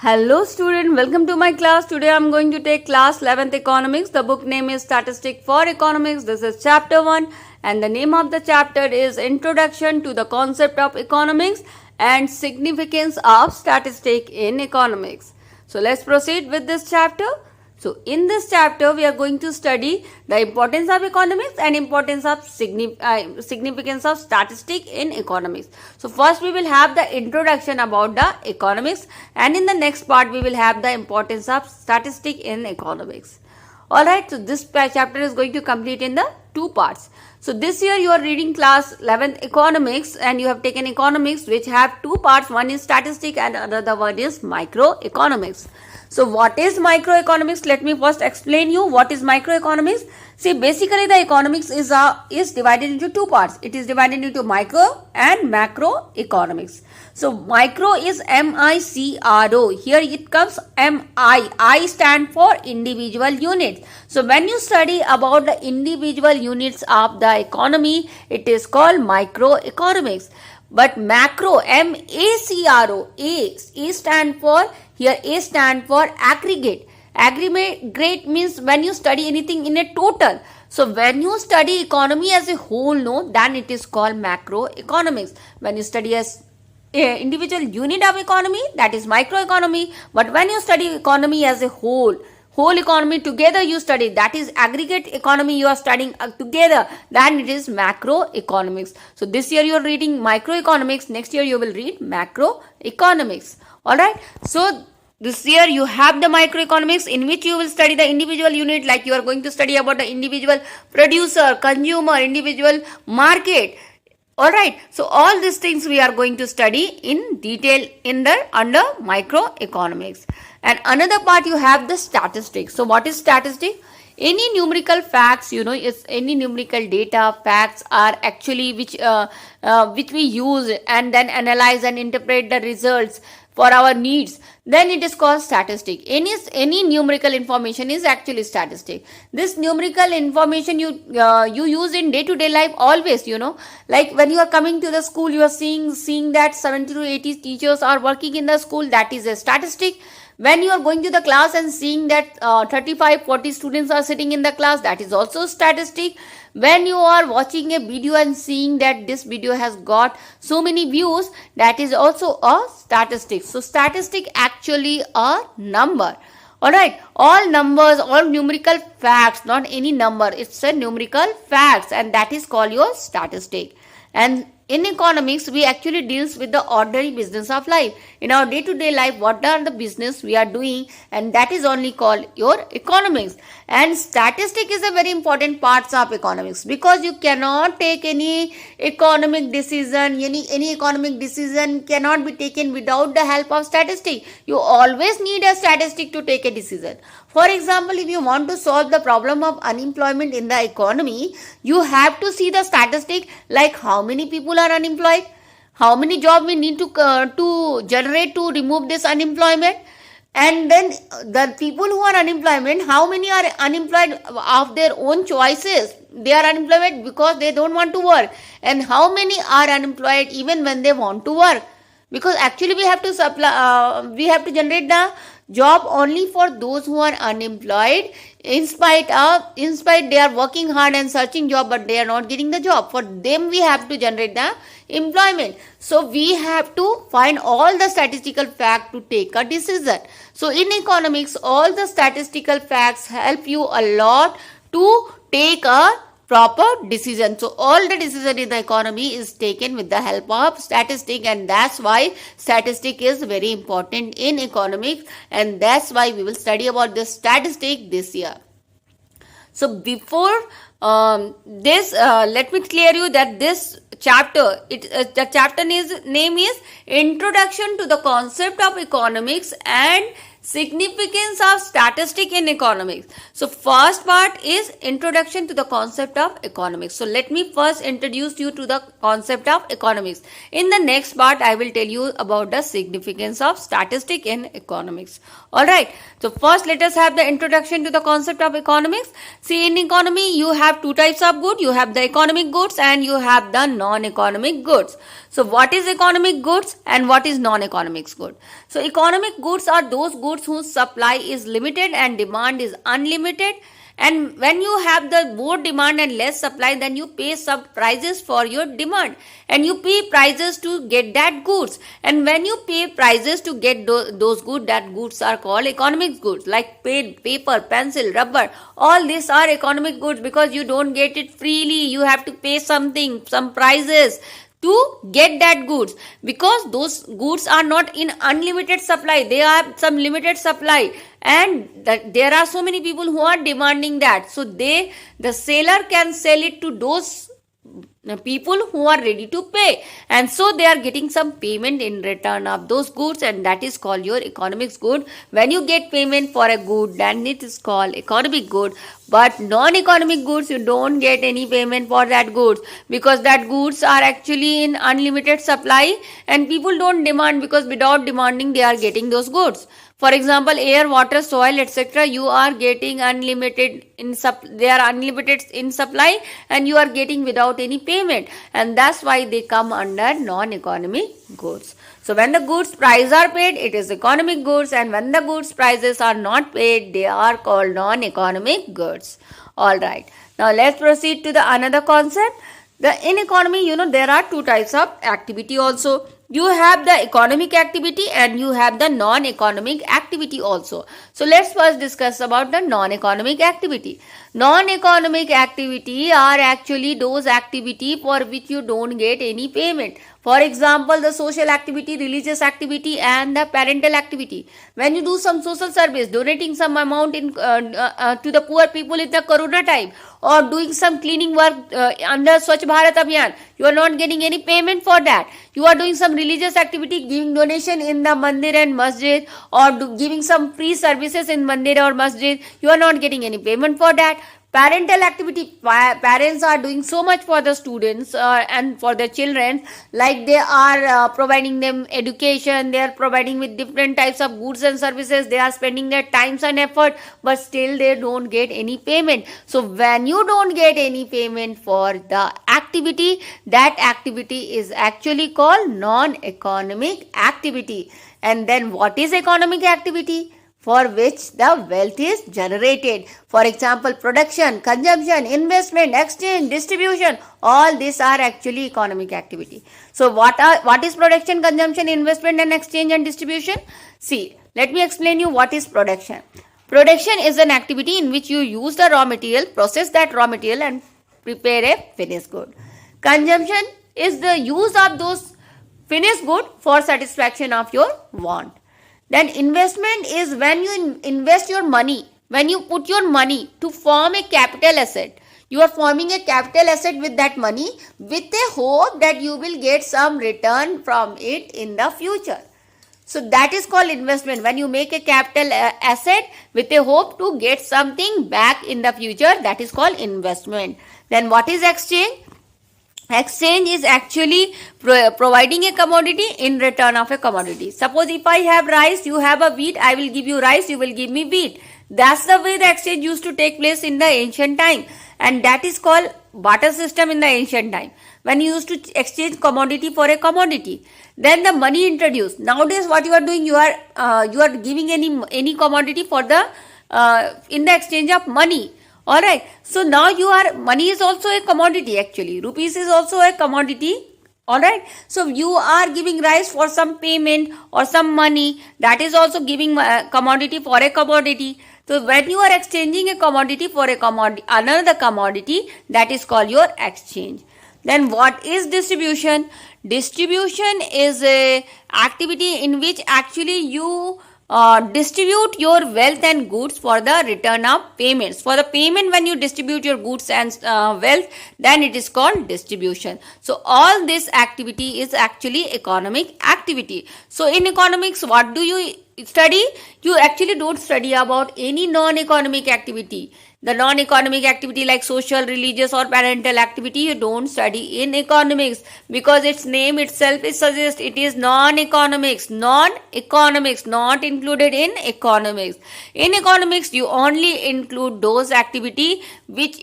Hello student, welcome to my class. Today I am going to take class 11th economics. The book name is Statistic for Economics. This is chapter 1 and the name of the chapter is Introduction to the Concept of Economics and Significance of Statistic in Economics. So let's proceed with this chapter. So in this chapter we are going to study the importance of economics and importance of significance of statistic in economics. So first we will have the introduction about the economics and in the next part we will have the importance of statistic in economics. Alright, so this chapter is going to complete in the two parts. So this year you are reading class 11th economics and you have taken economics which have two parts. One is statistic and another one is microeconomics. So what is microeconomics? Let me first explain you what is microeconomics. See, basically the economics is divided into two parts. It is divided into micro and macroeconomics. So micro is M-I-C-R-O. Here it comes M-I. I stand for individual units. So when you study about the individual units of the economy, it is called microeconomics. But macro, M-A-C-R-O, A stand for, here A stand for aggregate. Aggregate means when you study anything in a total. So when you study economy as a whole, no, then it is called macroeconomics. When you study as individual unit of economy, that is microeconomy. But when you study economy as a whole economy together you study, that is aggregate economy you are studying together, then it is macroeconomics. So this year you are reading microeconomics, next year you will read macroeconomics. Alright, so this year you have the microeconomics in which you will study the individual unit, like you are going to study about the individual producer, consumer, individual market. Alright, so all these things we are going to study in detail under microeconomics. And another part you have the statistics. So what is statistic? Any numerical facts, it's any numerical data, facts are actually which we use and then analyze and interpret the results for our needs, then it is called statistic. Any numerical information is actually statistic. This numerical information you use in day-to-day life always, like when you are coming to the school, you are seeing that 70 to 80 teachers are working in the school, that is a statistic. When you are going to the class and seeing that 35-40 students are sitting in the class, that is also statistic. When you are watching a video and seeing that this video has got so many views, that is also a statistic. So statistic actually a number. Alright, all numbers, all numerical facts, not any number, it's a numerical facts and that is called your statistic. And in economics, we actually deals with the ordinary business of life. In our day-to-day life, what are the business we are doing, and that is only called your economics. And statistic is a very important part of economics because you cannot take any economic decision. Any economic decision cannot be taken without the help of statistic. You always need a statistic to take a decision. For example, if you want to solve the problem of unemployment in the economy, you have to see the statistic like how many people are unemployed, how many jobs we need to generate to remove this unemployment, and then the people who are unemployed, how many are unemployed of their own choices. They are unemployed because they don't want to work, and how many are unemployed even when they want to work. Because actually we have to generate the job only for those who are unemployed, in spite they are working hard and searching job, but they are not getting the job. For them we have to generate the employment. So we have to find all the statistical facts to take a decision. So in economics, all the statistical facts help you a lot to take a proper decision. So all the decision in the economy is taken with the help of statistic, and that's why statistic is very important in economics, and that's why we will study about this statistic this year. So before this, let me clear you that this chapter, the chapter name is Introduction to the Concept of Economics and significance of statistic in economics. So first part is introduction to the concept of economics. So let me first introduce you to the concept of economics. In the next part I will tell you about the significance of statistic in economics. Alright, so first let us have the introduction to the concept of economics. See, in economy you have two types of goods. You have the economic goods and you have the non-economic goods. So what is economic goods and what is non-economic goods? So economic goods are those goods whose supply is limited and demand is unlimited. And when you have the more demand and less supply, then you pay some prices for your demand and you pay prices to get that goods. And when you pay prices to get those goods, that goods are called economic goods, like paper, pencil, rubber. All these are economic goods because you don't get it freely. You have to pay something, some prices to get that goods, because those goods are not in unlimited supply. They have some limited supply, and that there are so many people who are demanding that. So the seller can sell it to those people who are ready to pay, and so they are getting some payment in return of those goods, and that is called your economic good. When you get payment for a good, then it is called economic good. But non-economic goods, you don't get any payment for that goods, because that goods are actually in unlimited supply and people don't demand, because without demanding they are getting those goods. For example, air, water, soil, etc. you are getting unlimited they are unlimited in supply and you are getting without any payment, and that's why they come under non-economic goods. So when the goods prices are paid, it is economic goods, and when the goods prices are not paid, they are called non-economic goods. Alright, now let's proceed to the another concept. In economy, there are two types of activity also. You have the economic activity and you have the non-economic activity also. So let's first discuss about the non-economic activity. Non-economic activity are actually those activity for which you don't get any payment. For example, the social activity, religious activity, and the parental activity. When you do some social service, donating some amount to the poor people in the Corona time, or doing some cleaning work under Swachh Bharat Abhiyan, you are not getting any payment for that. You are doing some religious activity, giving donation in the mandir and masjid, or giving some free services in mandir or masjid, you are not getting any payment for that. Parental activity, parents are doing so much for the students and for their children, like they are providing them education, they are providing with different types of goods and services, they are spending their times and effort, but still they don't get any payment. So when you don't get any payment for the activity, that activity is actually called non-economic activity. And then what is economic activity? For which the wealth is generated. For example, production, consumption, investment, exchange, distribution, all these are actually economic activity. So what is production, consumption, investment, and exchange and distribution? See, let me explain you what is production. Production is an activity in which you use the raw material, process that raw material, and prepare a finished good. Consumption is the use of those finished good for satisfaction of your want. Then investment is when you invest your money, when you put your money to form a capital asset. You are forming a capital asset with that money with a hope that you will get some return from it in the future. So that is called investment, when you make a capital asset with a hope to get something back in the future. That is called investment. Then what is exchange? Exchange is actually providing a commodity in return of a commodity. Suppose if I have rice, you have a wheat, I will give you rice, you will give me wheat. That's the way the exchange used to take place in the ancient time, and that is called barter system in the ancient time, when you used to exchange commodity for a commodity. Then the money introduced. Nowadays what you are doing, you are giving any commodity for the in the exchange of money. Alright, so now money is also a commodity actually. Rupees is also a commodity. Alright, so you are giving rice for some payment or some money. That is also giving commodity for a commodity. So when you are exchanging a commodity for a commodity, another commodity, that is called your exchange. Then what is distribution? Distribution is a activity in which actually you distribute your wealth and goods for the return of payments. For the payment, when you distribute your goods and wealth, then it is called distribution. So all this activity is actually economic activity. So in economics, what do you study? You actually don't study about any non-economic activity. The non-economic activity like social, religious or parental activity, you don't study in economics, because its name itself is suggests it is non-economics, not included in economics. In economics, you only include those activity which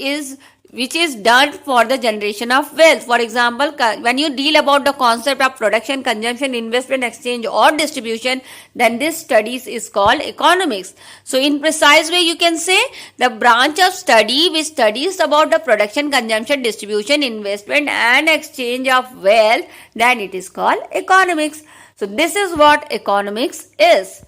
is done for the generation of wealth. For example, when you deal about the concept of production, consumption, investment, exchange or distribution, then this studies is called economics. So in precise way, you can say the branch of study which studies about the production, consumption, distribution, investment and exchange of wealth, then it is called economics. So this is what economics is.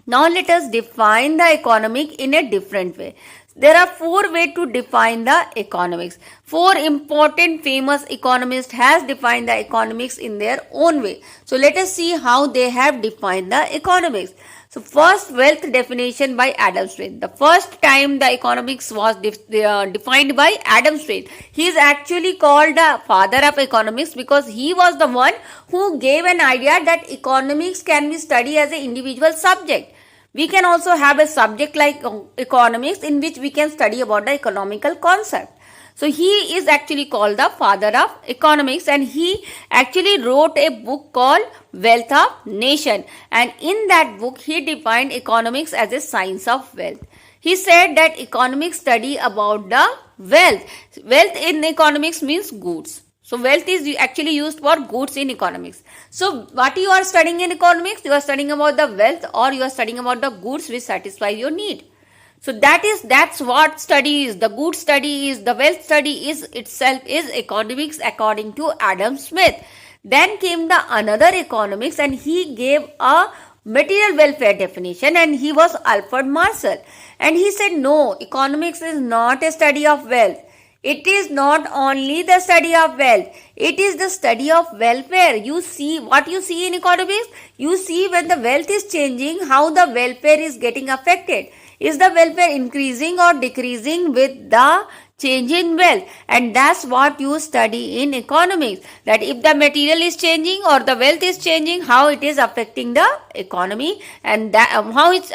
Now let us define the economic in a different way. There are 4 ways to define the economics. 4 important famous economists has defined the economics in their own way. So let us see how they have defined the economics. So first, wealth definition by Adam Smith. The first time the economics was defined by Adam Smith. He is actually called the father of economics because he was the one who gave an idea that economics can be studied as an individual subject. We can also have a subject like economics in which we can study about the economical concept. So he is actually called the father of economics, and he actually wrote a book called Wealth of Nation, and in that book he defined economics as a science of wealth. He said that economics study about the wealth. Wealth in economics means goods. So wealth is actually used for goods in economics. So what you are studying in economics? You are studying about the wealth, or you are studying about the goods which satisfy your need. So that's what study is. The good study is, the wealth study is itself is economics according to Adam Smith. Then came the another economics, and he gave a material welfare definition, and he was Alfred Marshall. And he said, no, economics is not a study of wealth. It is not only the study of wealth, it is the study of welfare. You see, what you see in economics, you see when the wealth is changing, how the welfare is getting affected. Is the welfare increasing or decreasing with the change in wealth? And that's what you study in economics, that if the material is changing or the wealth is changing, how it is affecting the economy, and that, how it's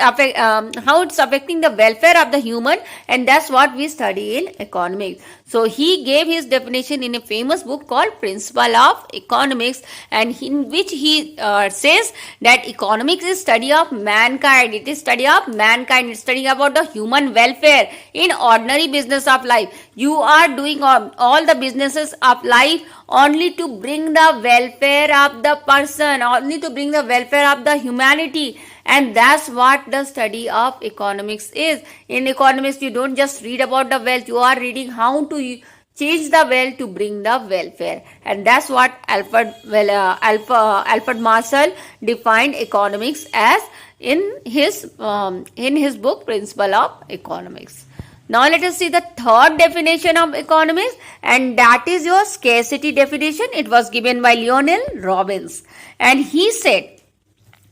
affecting the welfare of the human, and that's what we study in economics. So he gave his definition in a famous book called Principle of Economics, and in which he says that economics is study of mankind. It is study of mankind. It's study about the human welfare in ordinary business of life. You are doing all the businesses of life only to bring the welfare of the person, only to bring the welfare of the humanity. And that's what the study of economics is. In economics, you don't just read about the wealth, you are reading how to change the wealth to bring the welfare. And that's what Alfred Marshall defined economics as in his book Principle of Economics. Now let us see the third definition of economics, and that is your scarcity definition. It was given by Lionel Robbins, and he said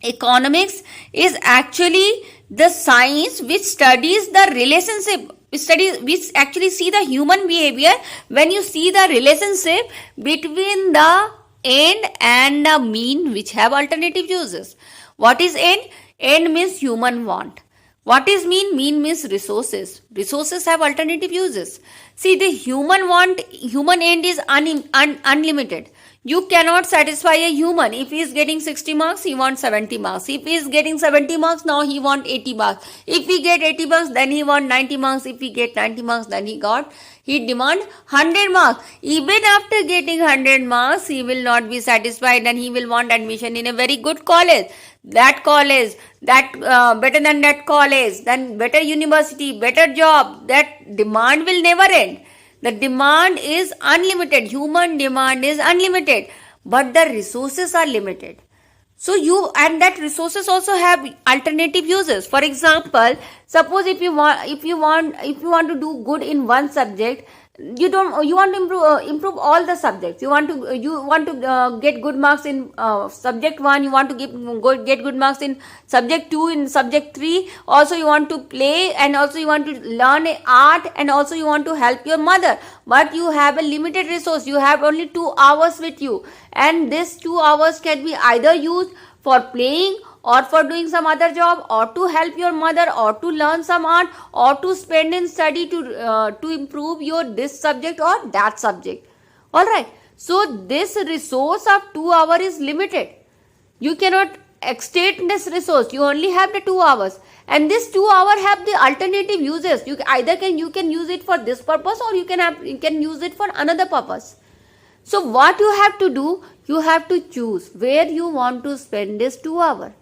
economics is actually the science which studies the relationship, which actually see the human behavior when you see the relationship between the end and the mean, which have alternative uses. What is end? End means human want. What is mean? Mean means resources. Resources have alternative uses. See, the human end is unlimited. You cannot satisfy a human. If he is getting 60 marks, he wants 70 marks. If he is getting 70 marks, now he wants 80 marks. If he get 80 marks, then he wants 90 marks. If he get 90 marks, then he demand 100 marks. Even after getting 100 marks, he will not be satisfied, and he will want admission in a very good college. That college, better than that college, then better university, better job. That demand will never end. The demand is unlimited. Human demand is unlimited, but the resources are limited. So that resources also have alternative uses. For example, suppose if you want to do good in one subject, you want to improve all the subjects. You want to get good marks in subject 1, you want to get good marks in subject 2, in subject 3, also you want to play, and also you want to learn art, and also you want to help your mother, but you have a limited resource. You have only 2 hours with you, and this 2 hours can be either used for playing, or for doing some other job, or to help your mother, or to learn some art, or to spend in study to improve your this subject or that subject. All right. So this resource of 2 hours is limited. You cannot extend this resource. You only have the 2 hours, and this 2 hours have the alternative uses. You can use it for this purpose, or you can use it for another purpose. So what you have to do, you have to choose where you want to spend this 2 hours.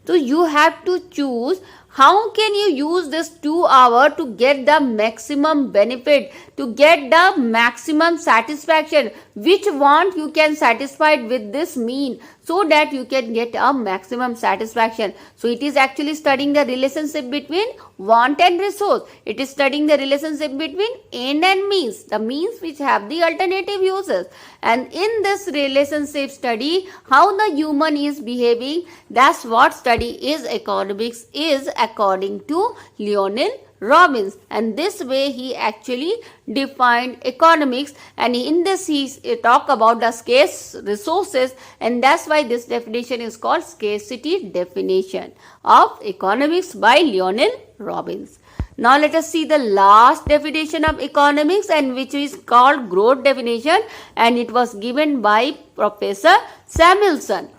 So you have to choose how can you use this 2 hours to get the maximum benefit, to get the maximum satisfaction. Which want you can satisfy with this mean, so that you can get a maximum satisfaction. So it is actually studying the relationship between want and resource. It is studying the relationship between end and means, the means which have the alternative uses. And in this relationship study, how the human is behaving, that's what study is economics is, according to Lionel Robbins. And this way he actually defined economics, and in this he talk about the scarce resources, and that's why this definition is called scarcity definition of economics by Lionel Robbins. Now let us see the last definition of economics, and which is called growth definition, and it was given by Professor Samuelson.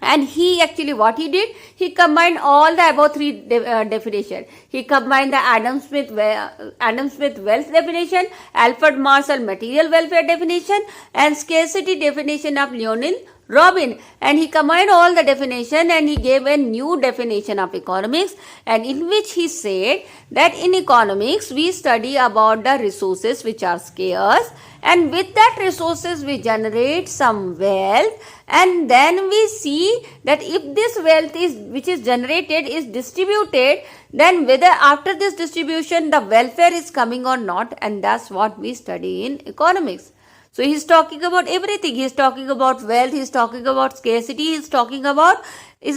And he actually, what he did, he combined all the above 3 definition. He combined the Adam Smith wealth definition, Alfred Marshall material welfare definition, and scarcity definition of Lionel Robbins. And he combined all the definition, and he gave a new definition of economics, and in which he said that in economics we study about the resources which are scarce, and with that resources we generate some wealth, and then we see that if this wealth is which is generated is distributed, then whether after this distribution the welfare is coming or not, and that's what we study in economics. So he is talking about everything. He is talking about wealth, he is talking about scarcity, he is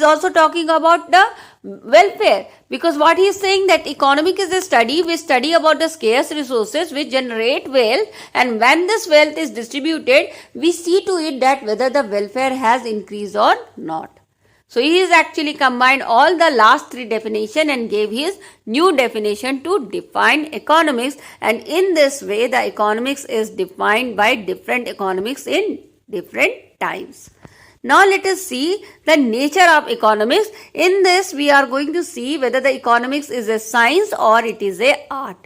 also talking about the welfare. Because what he is saying, that economic is a study, we study about the scarce resources which generate wealth, and when this wealth is distributed, we see to it that whether the welfare has increased or not. So he is actually combined all the last 3 definition and gave his new definition to define economics, and in this way the economics is defined by different economics in different times. Now let us see the nature of economics. In this we are going to see whether the economics is a science or it is a art.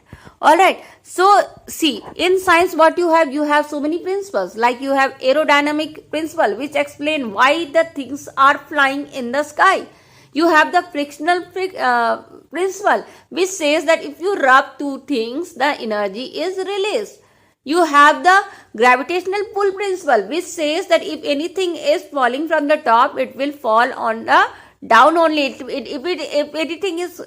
Alright, so see, in science what you have so many principles, like you have aerodynamic principle which explain why the things are flying in the sky. You have the frictional principle which says that if you rub 2 things, the energy is released. You have the gravitational pull principle which says that if anything is falling from the top, it will fall on the down only. If anything is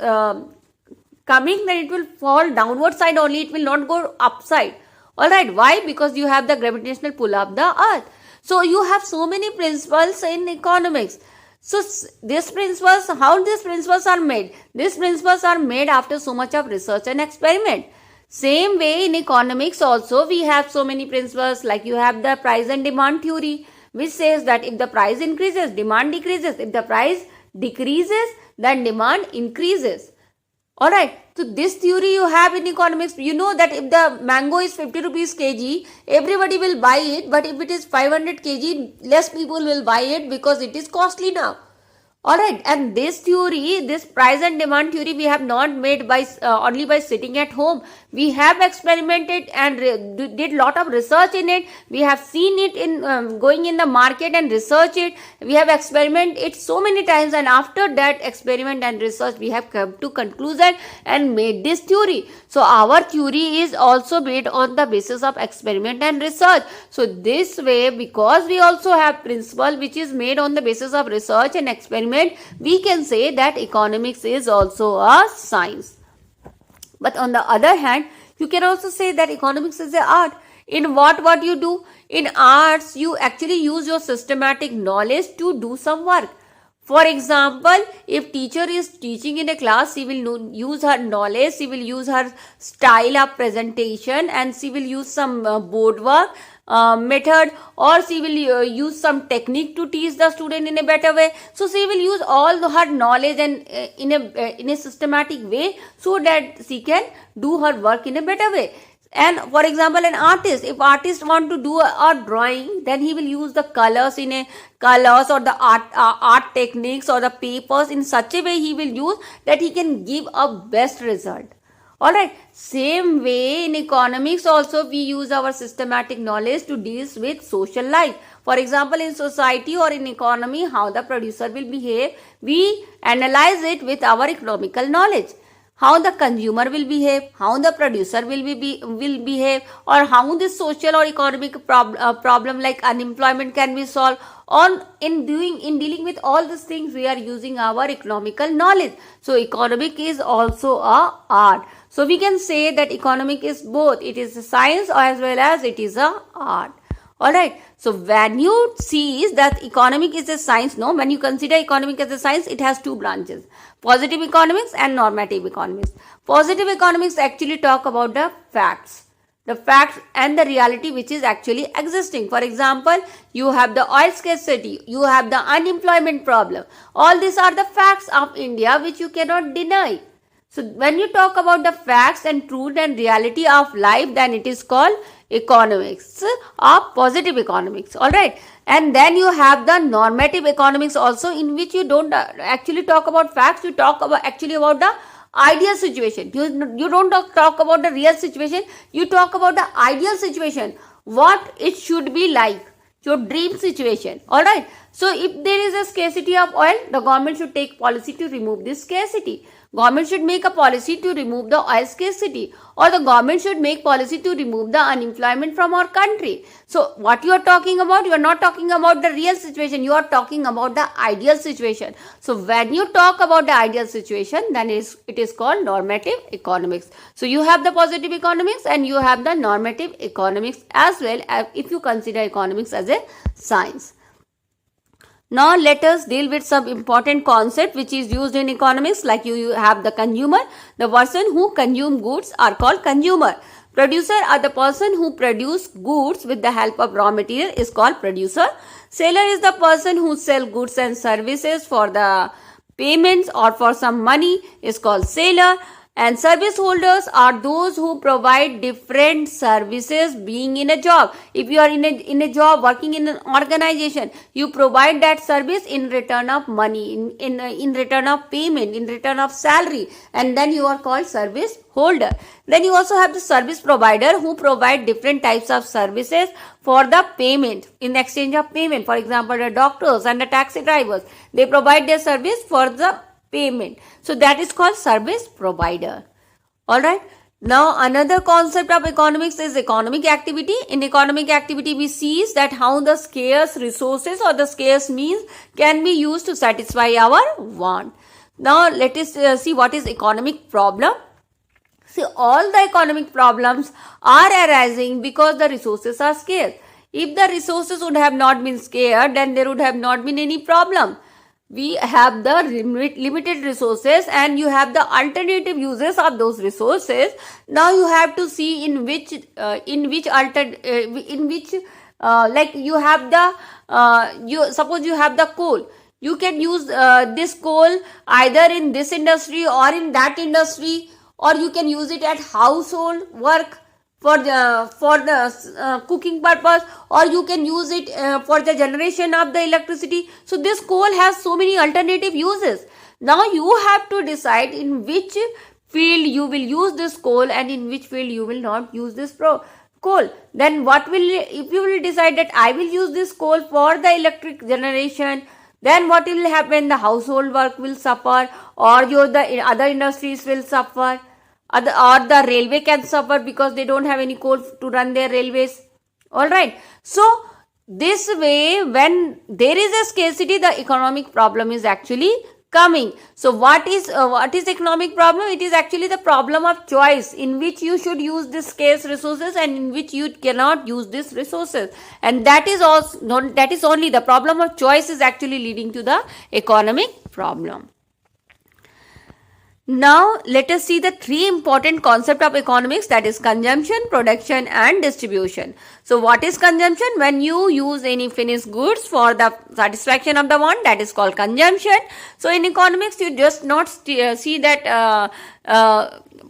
coming, then it will fall downward side only, it will not go upside. Alright, why? Because you have the gravitational pull of the earth. So you have so many principles in economics. So these principles, how these principles are made? These principles are made after so much of research and experiment. Same way in economics also we have so many principles, like you have the price and demand theory which says that if the price increases, demand decreases. If the price decreases, then demand increases. Alright, so this theory you have in economics. You know that if the mango is 50 rupees kg, everybody will buy it, but if it is 500 kg, less people will buy it because it is costly now. Alright, and this theory, this price and demand theory, we have not made by only by sitting at home. We have experimented and did lot of research in it. We have seen it in going in the market and research it. We have experimented it so many times, and after that experiment and research, we have come to conclusion and made this theory. So our theory is also made on the basis of experiment and research. So this way, because we also have principle which is made on the basis of research and experiment, we can say that economics is also a science. But on the other hand, You can also say that economics is an art. In what you do? In arts, you actually use your systematic knowledge to do some work. For example, if teacher is teaching in a class, she will use her knowledge, she will use her style of presentation, and she will use some board work method, or she will use some technique to teach the student in a better way. So she will use all her knowledge and in a systematic way, so that she can do her work in a better way. And for example, an artist, if artist want to do a drawing, then he will use the colors or the art techniques or the papers in such a way he will use that he can give a best result. Alright, same way in economics also we use our systematic knowledge to deal with social life. For example, in society or in economy, how the producer will behave, we analyze it with our economical knowledge. How the consumer will behave, how the producer will behave, or how this social or economic problem like unemployment can be solved. In dealing with all these things, we are using our economical knowledge. So economic is also a art. So we can say that economic is both. It is a science as well as it is a art. Alright, so when you see that economic is a science, when you consider economic as a science, it has two branches, positive economics and normative economics. Positive economics actually talk about the facts and the reality which is actually existing. For example, you have the oil scarcity, you have the unemployment problem. All these are the facts of India which you cannot deny. So when you talk about the facts and truth and reality of life, then it is called economics or positive economics. Alright, and then you have the normative economics also, in which you don't actually talk about facts, you talk about the ideal situation. You don't talk about the real situation, you talk about the ideal situation, what it should be like, your dream situation. Alright, so if there is a scarcity of oil, the government should take policy to remove this scarcity. Government should make a policy to remove the oil scarcity, or the government should make policy to remove the unemployment from our country. So what you are talking about, you are not talking about the real situation, you are talking about the ideal situation. So when you talk about the ideal situation, then it is called normative economics. So you have the positive economics and you have the normative economics as well, if you consider economics as a science. Now let us deal with some important concept which is used in economics, like you have the consumer. The person who consume goods are called consumer. Producer are the person who produce goods with the help of raw material is called producer. Seller is the person who sell goods and services for the payments or for some money is called seller. And service holders are those who provide different services being in a job. If you are in a job, working in an organization, you provide that service in return of money, in return of payment, in return of salary, and then you are called service holder. Then you also have the service provider who provide different types of services for the payment, in exchange of payment. For example, the doctors and the taxi drivers, they provide their service for the payment. So that is called service provider. Alright. Now another concept of economics is economic activity. In economic activity, we see that how the scarce resources or the scarce means can be used to satisfy our want. Now let us see what is economic problem. See, all the economic problems are arising because the resources are scarce. If the resources would have not been scarce, then there would have not been any problem. We have the limited resources and you have the alternative uses of those resources. Now you have to see like you have the suppose you have the coal. You can use this coal either in this industry or in that industry, or you can use it at household work for the cooking purpose, or you can use it for the generation of the electricity. So this coal has so many alternative uses. Now you have to decide in which field you will use this coal and in which field you will not use this coal. Then if you will decide that I will use this coal for the electric generation, then what will happen? The household work will suffer, or the other industries will suffer. Or the railway can suffer because they don't have any coal to run their railways. Alright. So, this way, when there is a scarcity, the economic problem is actually coming. So what is economic problem? It is actually the problem of choice, in which you should use this scarce resources and in which you cannot use these resources, and that is only the problem of choice is actually leading to the economic problem. Now let us see the three important concepts of economics, that is consumption, production and distribution. So what is consumption? When you use any finished goods for the satisfaction of the want, that is called consumption. So in economics you just not see that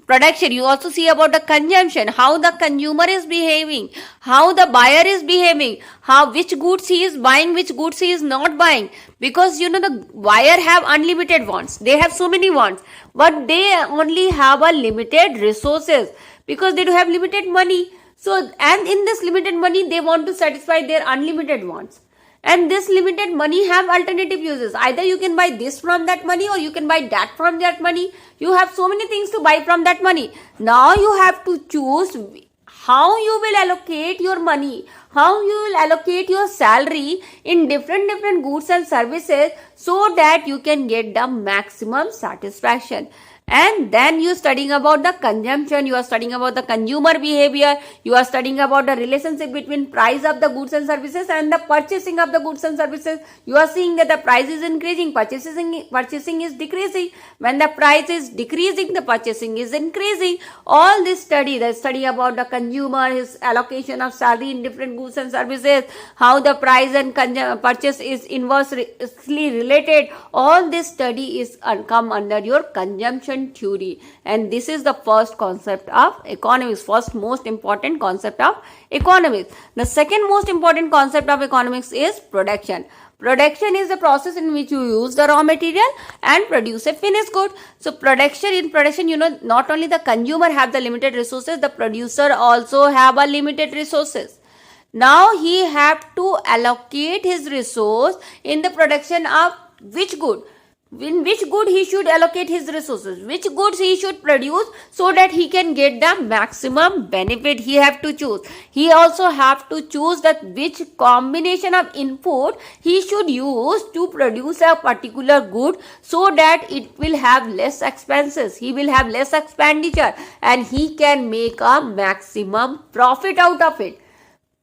production, you also see about the consumption, how the consumer is behaving, how the buyer is behaving, which goods he is buying, which goods he is not buying. Because the buyer have unlimited wants, they have so many wants, but they only have a limited resources because they do have limited money. So, and in this limited money they want to satisfy their unlimited wants. And this limited money have alternative uses. Either you can buy this from that money or you can buy that from that money. You have so many things to buy from that money. Now you have to choose how you will allocate your money, how you will allocate your salary in different goods and services so that you can get the maximum satisfaction. And then you are studying about the consumption, you are studying about the consumer behavior, you are studying about the relationship between price of the goods and services and the purchasing of the goods and services. You are seeing that the price is increasing, purchasing is decreasing. When the price is decreasing, the purchasing is increasing. All this study, the study about the consumer, his allocation of salary in different goods and services, how the price and purchase is inversely related, all this study is come under your consumption theory, and this is the first concept of economics, first most important concept of economics. The second most important concept of economics is production. Production is the process in which you use the raw material and produce a finished good. So in production, not only the consumer have the limited resources, the producer also have a limited resources. Now he have to allocate his resource in the production of which good. In which good he should allocate his resources, which goods he should produce so that he can get the maximum benefit. He have to choose. He also have to choose that which combination of input he should use to produce a particular good so that it will have less expenses, he will have less expenditure and he can make a maximum profit out of it.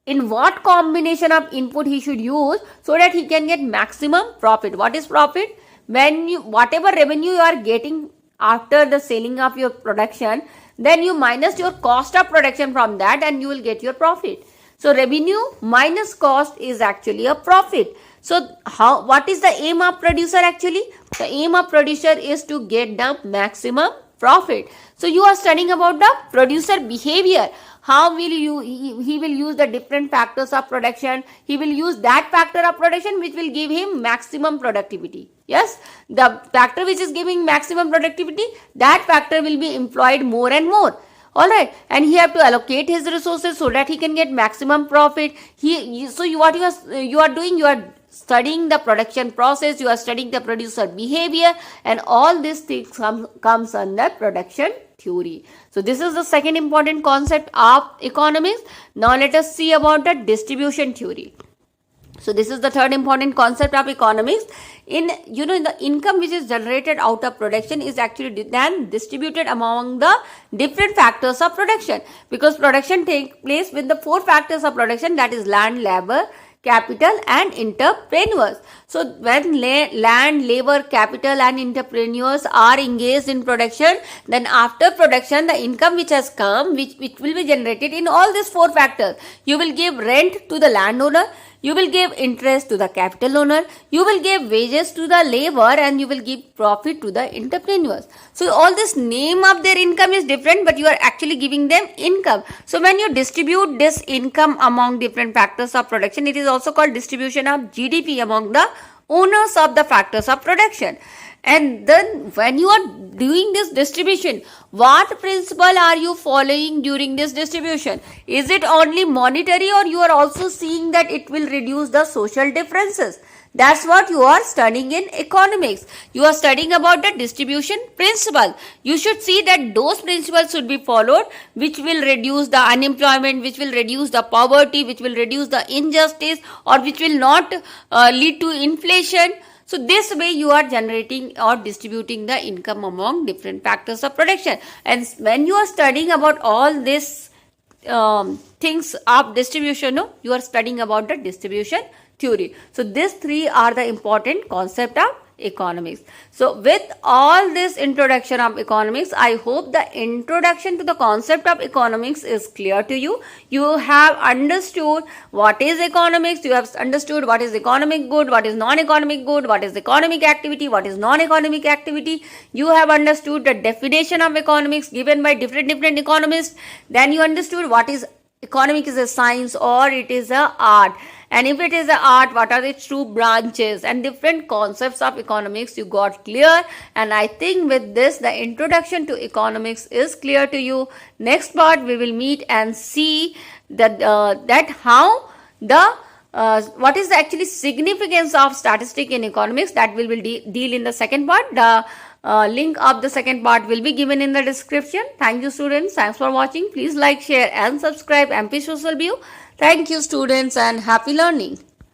In what combination of input he should use so that he can get maximum profit. What is profit? When whatever revenue you are getting after the selling of your production, then you minus your cost of production from that and you will get your profit. So revenue minus cost is actually a profit. So what is the aim of producer actually? The aim of producer is to get the maximum profit. So you are studying about the producer behavior. How will he will use the different factors of production. He will use that factor of production which will give him maximum productivity. Yes, the factor which is giving maximum productivity, that factor will be employed more and more. Alright, and he have to allocate his resources so that he can get maximum profit. So what you are doing, you are studying the production process, you are studying the producer behavior, and all these things comes under production theory. So this is the second important concept of economics. Now let us see about the distribution theory. So this is the third important concept of economics. In the income which is generated out of production is actually then distributed among the different factors of production, because production takes place with the four factors of production, that is land, labor, capital and entrepreneurs. So when land, labor, capital and entrepreneurs are engaged in production, then after production the income which has come, which will be generated in all these four factors. You will give rent to the landowner, you will give interest to the capital owner, you will give wages to the labor, and you will give profit to the entrepreneurs. So all this name of their income is different, but you are actually giving them income. So when you distribute this income among different factors of production, it is also called distribution of GDP among the owners of the factors of production. And then when you are doing this distribution, what principle are you following during this distribution? Is it only monetary, or you are also seeing that it will reduce the social differences? That's what you are studying in economics. You are studying about the distribution principle. You should see that those principles should be followed which will reduce the unemployment, which will reduce the poverty, which will reduce the injustice, or which will not lead to inflation. So this way you are generating or distributing the income among different factors of production. And when you are studying about all this things of distribution, no, you are studying about the distribution theory. So these three are the important concept of economics. So with all this introduction of economics, I hope the introduction to the concept of economics is clear to you. You have understood what is economics, you have understood what is economic good, what is non-economic good, what is economic activity, what is non-economic activity. You have understood the definition of economics given by different economists. Then you understood what is economic is a science or it is a art. And if it is an art, what are its two branches and different concepts of economics you got clear. And I think with this, the introduction to economics is clear to you. Next part, we will meet and see that how the what is the actually significance of statistics in economics. That we will deal in the second part. The link of the second part will be given in the description. Thank you, students. Thanks for watching. Please like, share and subscribe MP Social View. Thank you, students, and happy learning.